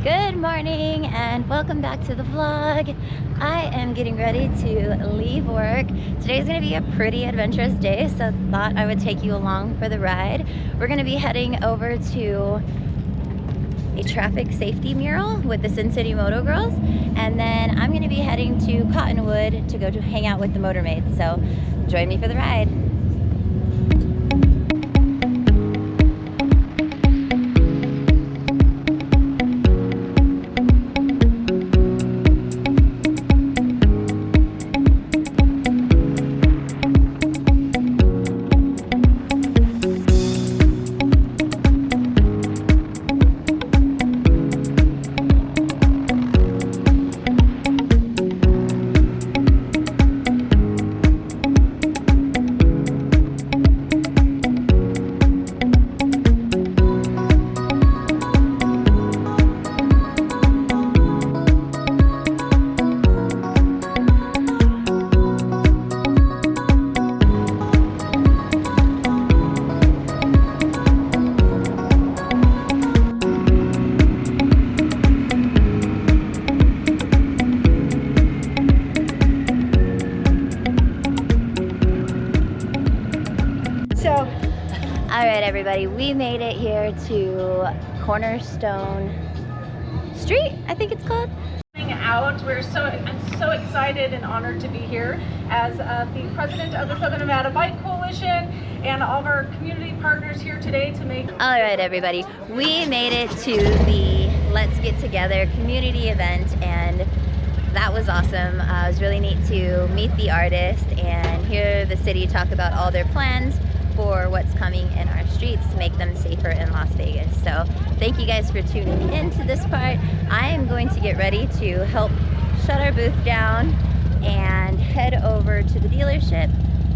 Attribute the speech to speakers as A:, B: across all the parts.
A: Good morning and welcome back to the vlog. I am getting ready to leave work. Today's gonna be a pretty adventurous day, so thought I would take you along for the ride. We're gonna be heading over to a traffic safety mural with the Sin City Moto Girls, and then I'm gonna be heading to Cottonwood to go to hang out with the Motor Maids. So join me for the ride. Alright everybody, we made it here to Cornerstone Street, I think it's called.
B: I'm so excited and honored to be here as the president of the Southern Nevada Bike Coalition and all of our community partners here today to make...
A: Alright everybody, we made it to the Let's Get Together community event, and that was awesome. It was really neat to meet the artist and hear the city talk about all their plans for what's coming in our streets to make them safer in Las Vegas. So thank you guys for tuning into this part. I am going to get ready to help shut our booth down and head over to the dealership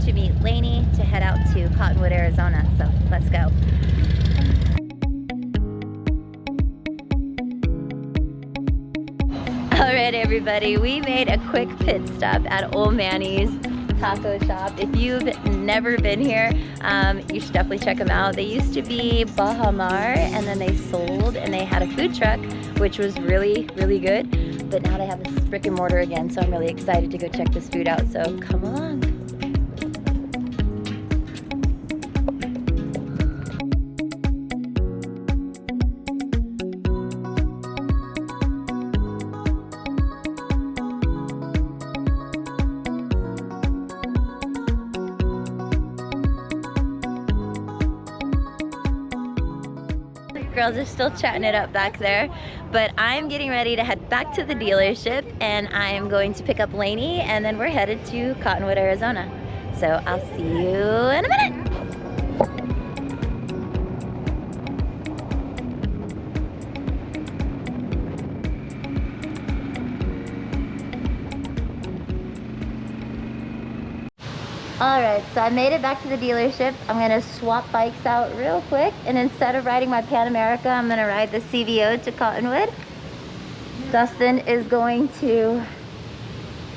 A: to meet Laney to head out to Cottonwood, Arizona. So let's go. All right, everybody, we made a quick pit stop at Ole Manny's taco shop. If you've never been here, you should definitely check them out. They used to be Bahamar, and then they sold, and they had a food truck, which was really, really good. But now they have this brick and mortar again, so I'm really excited to go check this food out. So come along. Girls are still chatting it up back there, but I'm getting ready to head back to the dealership, and I'm going to pick up Laney, and then we're headed to Cottonwood, Arizona. So I'll see you in a minute. Alright, so I made it back to the dealership. I'm going to swap bikes out real quick, and instead of riding my Pan America, I'm going to ride the CVO to Cottonwood. Dustin is going to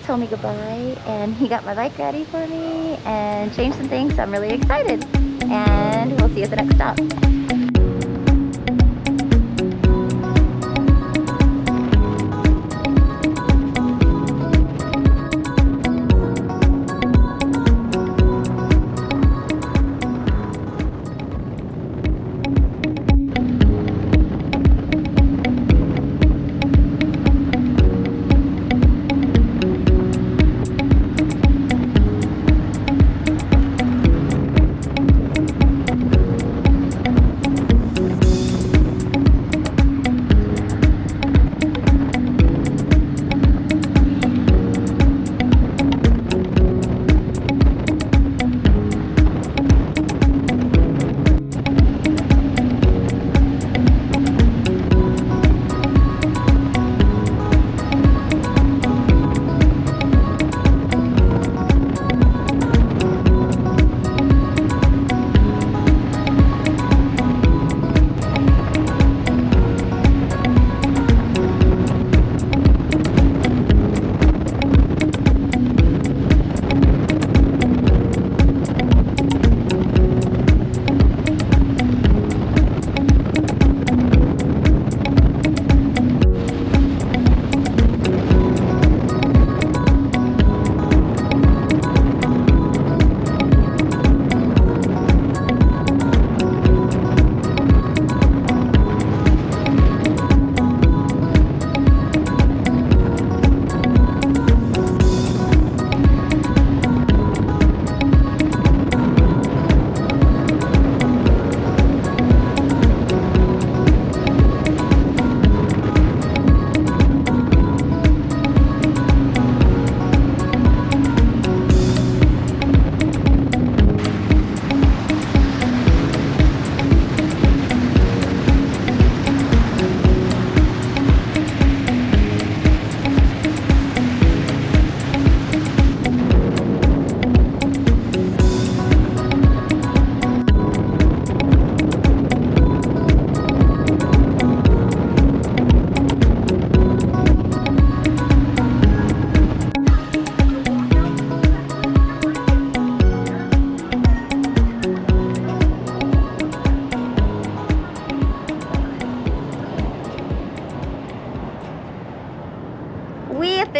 A: tell me goodbye, and he got my bike ready for me and changed some things, so I'm really excited. And we'll see you at the next stop.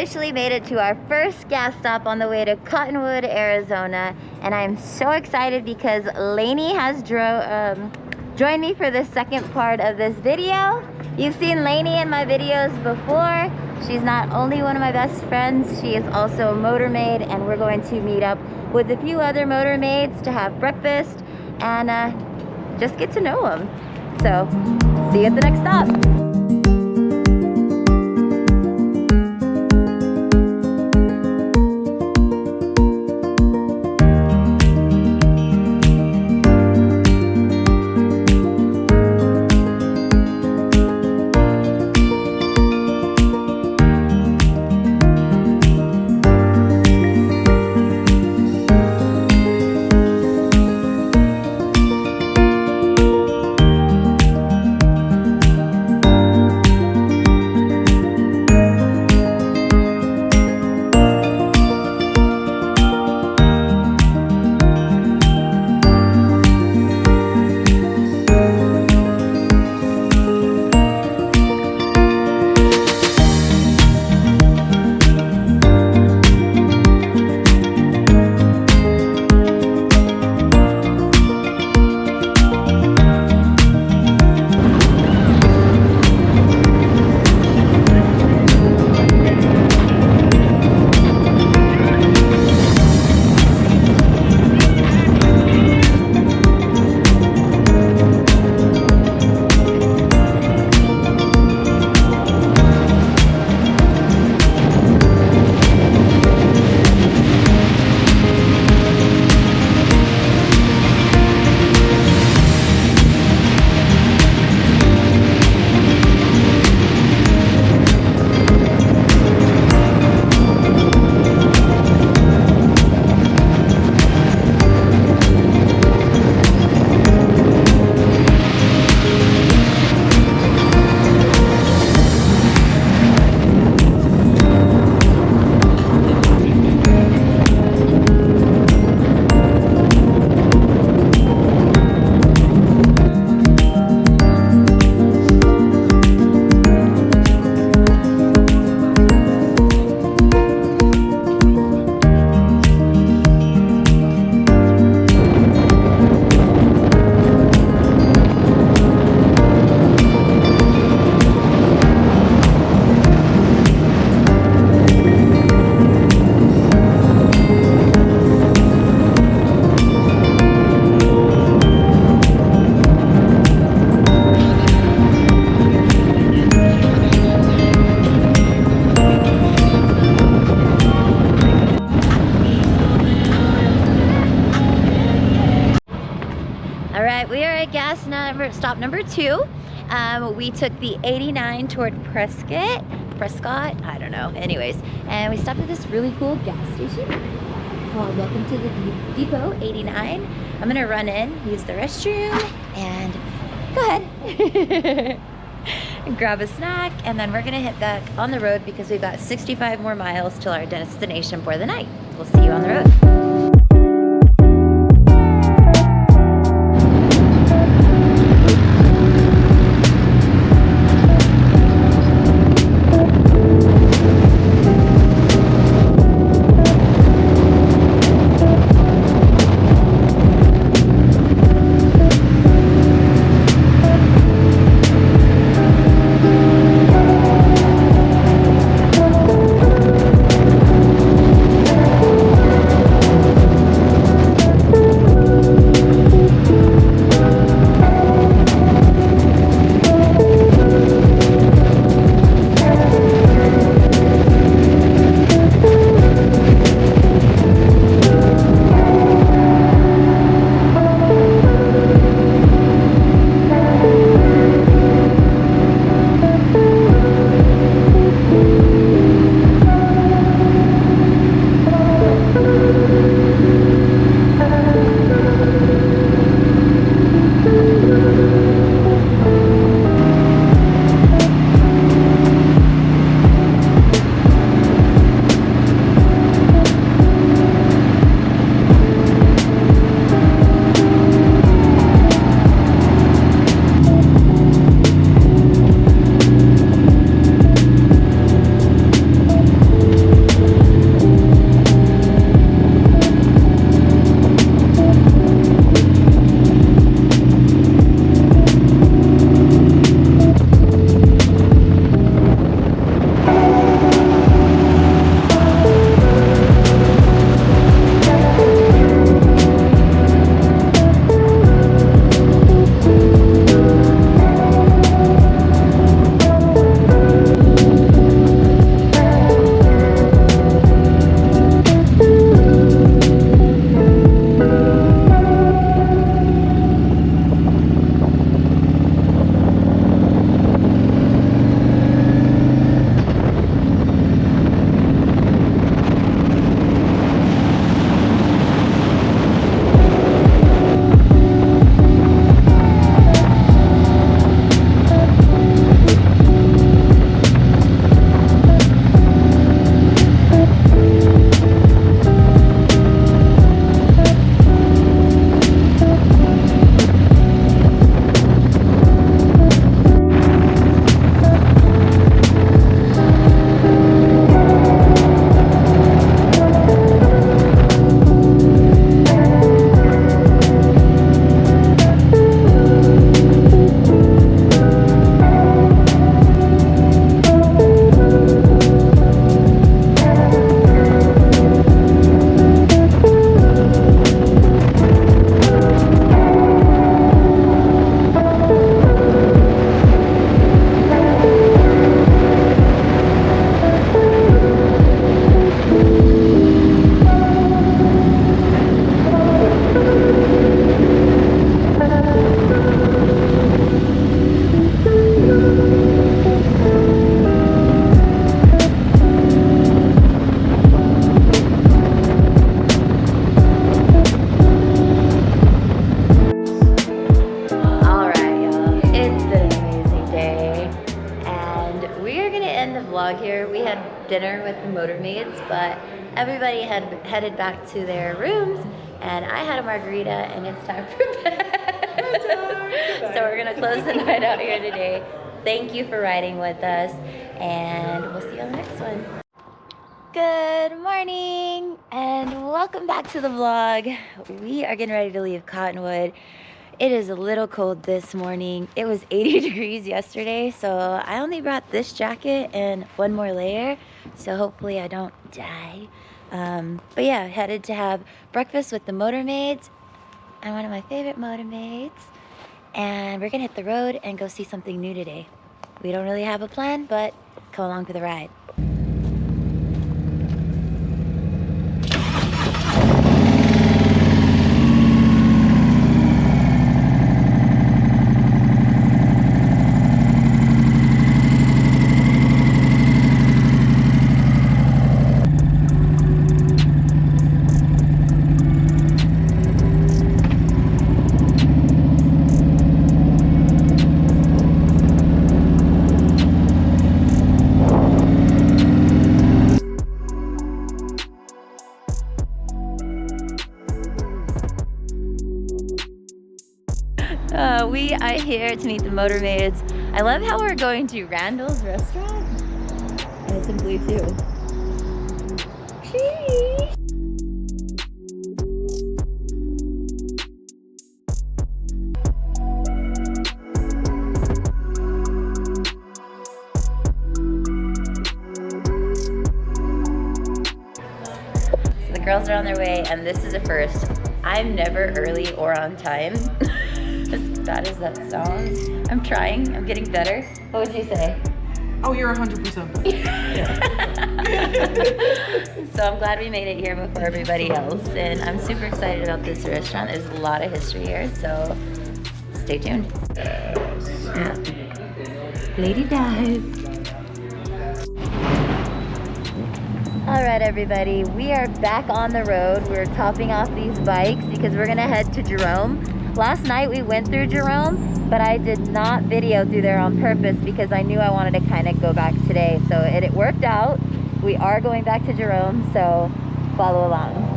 A: officially made it to our first gas stop on the way to Cottonwood, Arizona, and I'm so excited because Laney has joined me for the second part of this video. You've seen Laney in my videos before. She's not only one of my best friends, she is also a motor maid, and we're going to meet up with a few other motor maids to have breakfast and just get to know them. So, see you at the next stop. We are at stop number 2. We took the 89 toward Prescott, I don't know, anyways, and we stopped at this really cool gas station called Welcome to the Depot 89. I'm gonna run in, use the restroom, and go ahead and grab a snack, and then we're gonna hit back on the road because we've got 65 more miles till our destination for the night. We'll see you on the road. end the vlog here. We had dinner with the Motor Maids, but everybody had headed back to their rooms, and I had a margarita, and it's time for bed. So we're gonna close the night out here today. Thank you for riding with us, and we'll see you on the next one. Good morning, and welcome back to the vlog. We are getting ready to leave Cottonwood. It is a little cold this morning. It was 80 degrees yesterday, so I only brought this jacket and one more layer, so hopefully I don't die. But yeah, headed to have breakfast with the Motor Maids and one of my favorite Motor Maids, and we're gonna hit the road and go see something new today. We don't really have a plan, but come along for the ride. We are here to meet the Motor Maids. I love how we're going to Randall's restaurant, and it's in blue too. Cheese! So the girls are on their way, and this is a first. I'm never early or on time. As bad as that sounds. I'm trying. I'm getting better. What would you say?
C: Oh, you're 100% better.
A: So I'm glad we made it here before everybody else. And I'm super excited about this restaurant. There's a lot of history here, so stay tuned. Yeah. Lady dive. All right, everybody. We are back on the road. We're topping off these bikes because we're gonna head to Jerome. Last night we went through Jerome, but I did not video through there on purpose because I knew I wanted to kind of go back today. So it worked out. We are going back to Jerome, so follow along.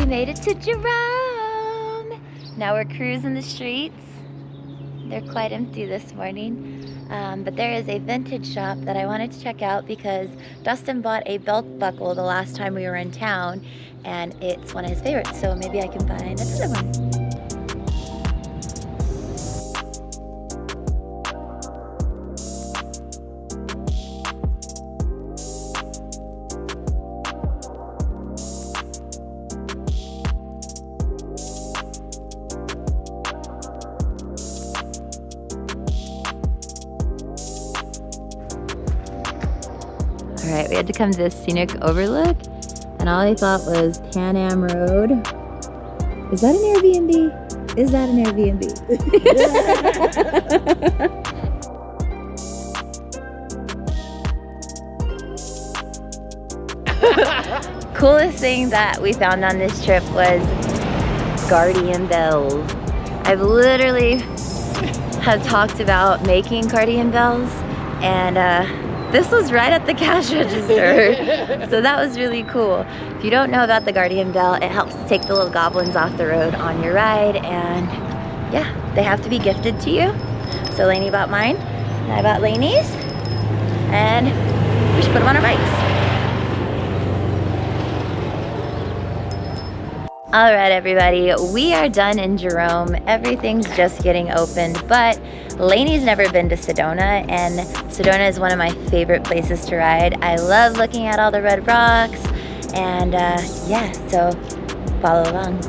A: Made it to Jerome. Now we're cruising the streets. They're quite empty this morning, but there is a vintage shop that I wanted to check out because Dustin bought a belt buckle the last time we were in town, and it's one of his favorites, so maybe I can find another one. Alright, we had to come to this scenic overlook, and all I thought was Pan Am Road. Is that an Airbnb? Is that an Airbnb? Coolest thing that we found on this trip was guardian bells. I've literally have talked about making guardian bells, and this was right at the cash register, so that was really cool. If you don't know about the guardian bell, it helps to take the little goblins off the road on your ride, and yeah, they have to be gifted to you. So Laney bought mine, and I bought Laney's, and we should put them on our bikes. All right, everybody, we are done in Jerome. Everything's just getting opened, but Laney's never been to Sedona, and Sedona is one of my favorite places to ride. I love looking at all the red rocks, and yeah, so follow along.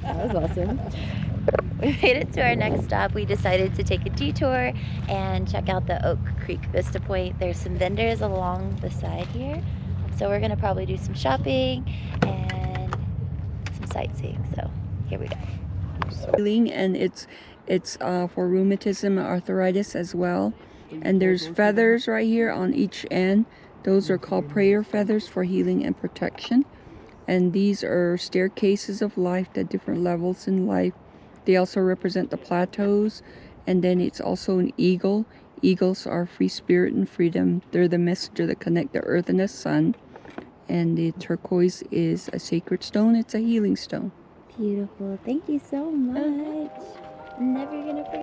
D: That was awesome.
A: We made it to our next stop. We decided to take a detour and check out the Creek Vista point. There's some vendors along the side here. So we're gonna probably do some shopping and some sightseeing. So here we go.
D: And it's for rheumatism and arthritis as well. And there's feathers right here on each end. Those are called prayer feathers for healing and protection. And these are staircases of life at different levels in life. They also represent the plateaus. And then it's also an eagle Eagles are free spirit and freedom. They're the messenger that connect the earth and the sun. And the turquoise is a sacred stone. It's a healing stone.
A: Beautiful. Thank you so much. I'm never gonna forget.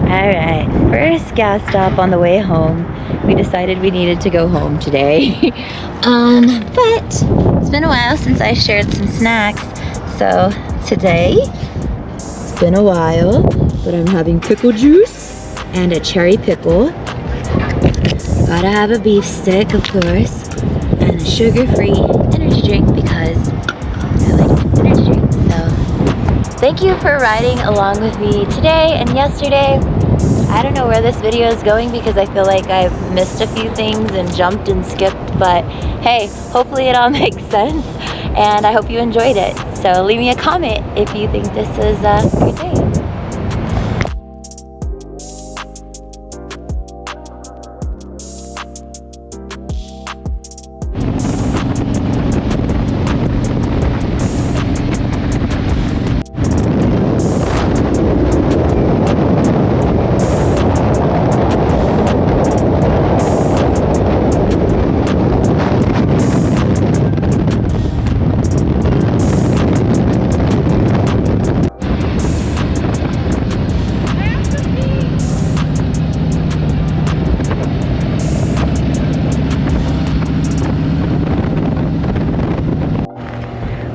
A: Alright, first gas stop on the way home. We decided we needed to go home today. But it's been a while since I shared some snacks. So today, it's been a while, but I'm having pickle juice and a cherry pickle. Gotta have a beef stick, of course, and a sugar-free energy drink because I like energy drinks. So thank you for riding along with me today and yesterday. I don't know where this video is going because I feel like I missed a few things and jumped and skipped, but hey, hopefully it all makes sense and I hope you enjoyed it. So leave me a comment if you think this is a good day.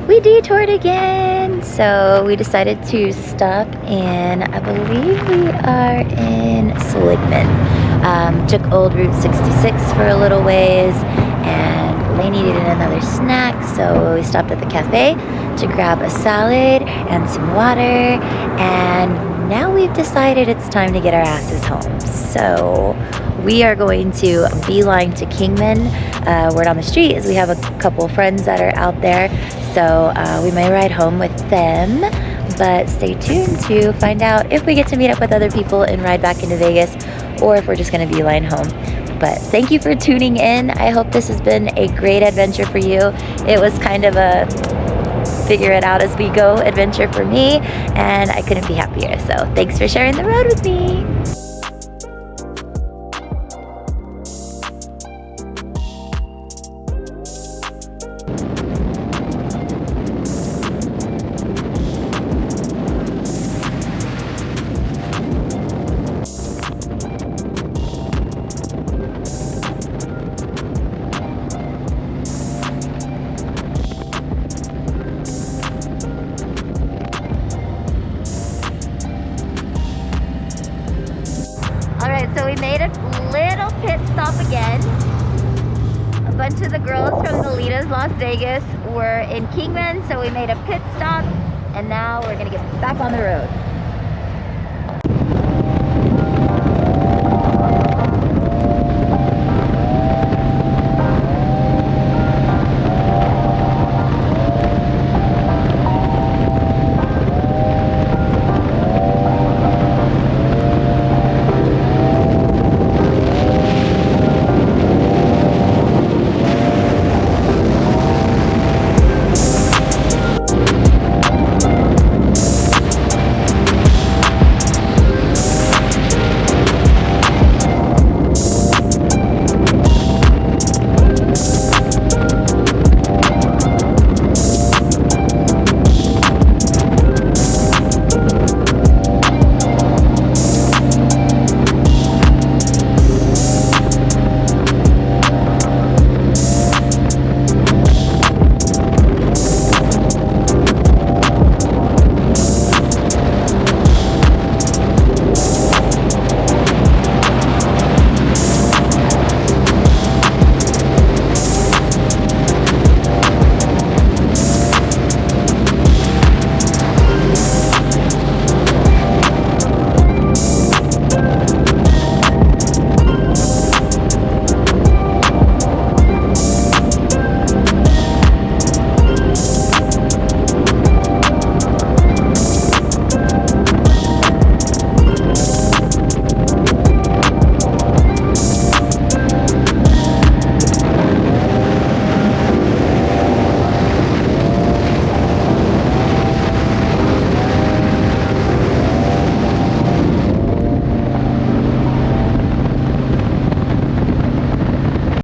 A: We detoured again, so we decided to stop in, I believe we are in Seligman. Took old Route 66 for a little ways, and Laney needed another snack, so we stopped at the cafe to grab a salad and some water, and now we've decided it's time to get our asses home. So we are going to beeline to Kingman. Word on the street is we have a couple friends that are out there, so we may ride home with them, but stay tuned to find out if we get to meet up with other people and ride back into Vegas, or if we're just going to beeline home. But thank you for tuning in. I hope this has been a great adventure for you. It was kind of a figure it out as we go adventure for me, and I couldn't be happier. So thanks for sharing the road with me. Alright, so we made a little pit stop again. A bunch of the girls from the Litas Las Vegas were in Kingman, so we made a pit stop, and now we're gonna get back on the road.